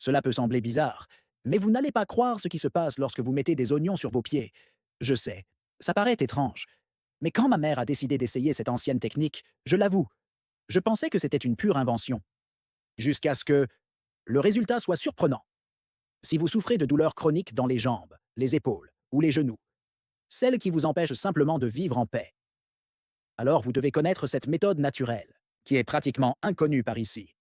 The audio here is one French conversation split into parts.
Cela peut sembler bizarre, mais vous n'allez pas croire ce qui se passe lorsque vous mettez des oignons sur vos pieds. Je sais, ça paraît étrange, mais quand ma mère a décidé d'essayer cette ancienne technique, je l'avoue, je pensais que c'était une pure invention. Jusqu'à ce que le résultat soit surprenant. Si vous souffrez de douleurs chroniques dans les jambes, les épaules ou les genoux, celles qui vous empêchent simplement de vivre en paix, alors vous devez connaître cette méthode naturelle, qui est pratiquement inconnue par ici.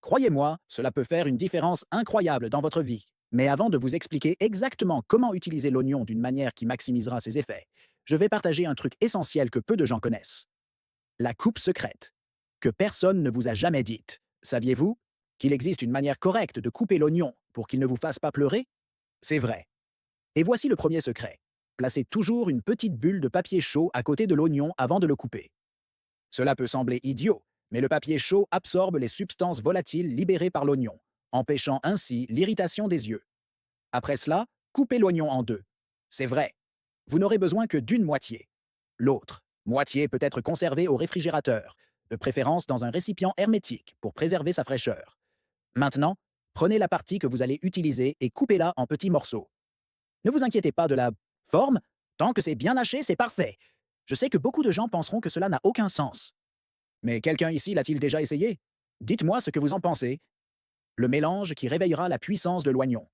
Croyez-moi, cela peut faire une différence incroyable dans votre vie. Mais avant de vous expliquer exactement comment utiliser l'oignon d'une manière qui maximisera ses effets, je vais partager un truc essentiel que peu de gens connaissent. La coupe secrète, que personne ne vous a jamais dite. Saviez-vous qu'il existe une manière correcte de couper l'oignon pour qu'il ne vous fasse pas pleurer? C'est vrai. Et voici le premier secret. Placez toujours une petite bulle de papier chaud à côté de l'oignon avant de le couper. Cela peut sembler idiot, mais le papier chaud absorbe les substances volatiles libérées par l'oignon, empêchant ainsi l'irritation des yeux. Après cela, coupez l'oignon en deux. C'est vrai, vous n'aurez besoin que d'une moitié. L'autre moitié peut être conservée au réfrigérateur, de préférence dans un récipient hermétique pour préserver sa fraîcheur. Maintenant, prenez la partie que vous allez utiliser et coupez-la en petits morceaux. Ne vous inquiétez pas de la forme, tant que c'est bien haché, c'est parfait. Je sais que beaucoup de gens penseront que cela n'a aucun sens. Mais quelqu'un ici l'a-t-il déjà essayé? Dites-moi ce que vous en pensez. Le mélange qui réveillera la puissance de l'oignon.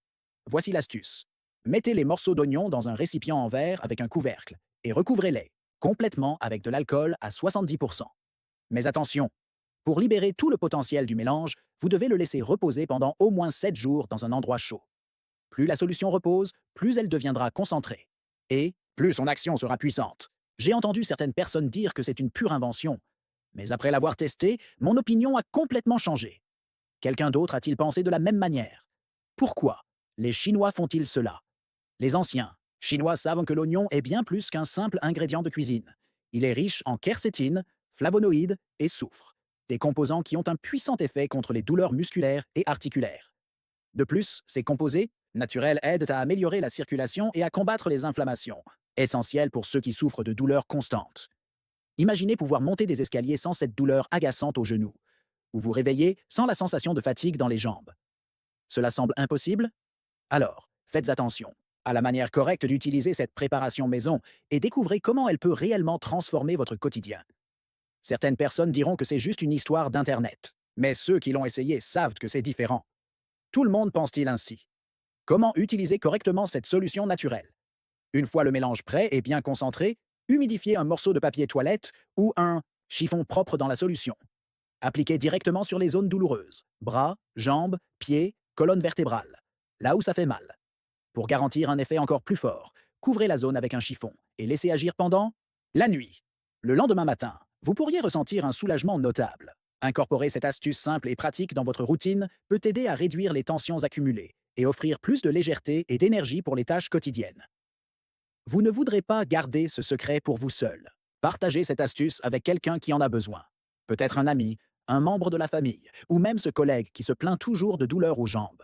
Voici l'astuce. Mettez les morceaux d'oignon dans un récipient en verre avec un couvercle et recouvrez-les complètement avec de l'alcool à 70%. Mais attention, pour libérer tout le potentiel du mélange, vous devez le laisser reposer pendant au moins 7 jours dans un endroit chaud. Plus la solution repose, plus elle deviendra concentrée. Et plus son action sera puissante. J'ai entendu certaines personnes dire que c'est une pure invention. Mais après l'avoir testé, mon opinion a complètement changé. Quelqu'un d'autre a-t-il pensé de la même manière? Pourquoi les Chinois font-ils cela? Les anciens Chinois savent que l'oignon est bien plus qu'un simple ingrédient de cuisine. Il est riche en quercétine, flavonoïdes et soufre, des composants qui ont un puissant effet contre les douleurs musculaires et articulaires. De plus, ces composés naturels aident à améliorer la circulation et à combattre les inflammations, essentielles pour ceux qui souffrent de douleurs constantes. Imaginez pouvoir monter des escaliers sans cette douleur agaçante aux genoux, ou vous réveiller sans la sensation de fatigue dans les jambes. Cela semble impossible? Alors, faites attention à la manière correcte d'utiliser cette préparation maison et découvrez comment elle peut réellement transformer votre quotidien. Certaines personnes diront que c'est juste une histoire d'Internet, mais ceux qui l'ont essayé savent que c'est différent. Tout le monde pense-t-il ainsi? Comment utiliser correctement cette solution naturelle? Une fois le mélange prêt et bien concentré, humidifiez un morceau de papier toilette ou un chiffon propre dans la solution. Appliquez directement sur les zones douloureuses, bras, jambes, pieds, colonne vertébrale, là où ça fait mal. Pour garantir un effet encore plus fort, couvrez la zone avec un chiffon et laissez agir pendant la nuit. Le lendemain matin, vous pourriez ressentir un soulagement notable. Incorporer cette astuce simple et pratique dans votre routine peut aider à réduire les tensions accumulées et offrir plus de légèreté et d'énergie pour les tâches quotidiennes. Vous ne voudrez pas garder ce secret pour vous seul. Partagez cette astuce avec quelqu'un qui en a besoin. Peut-être un ami, un membre de la famille, ou même ce collègue qui se plaint toujours de douleurs aux jambes.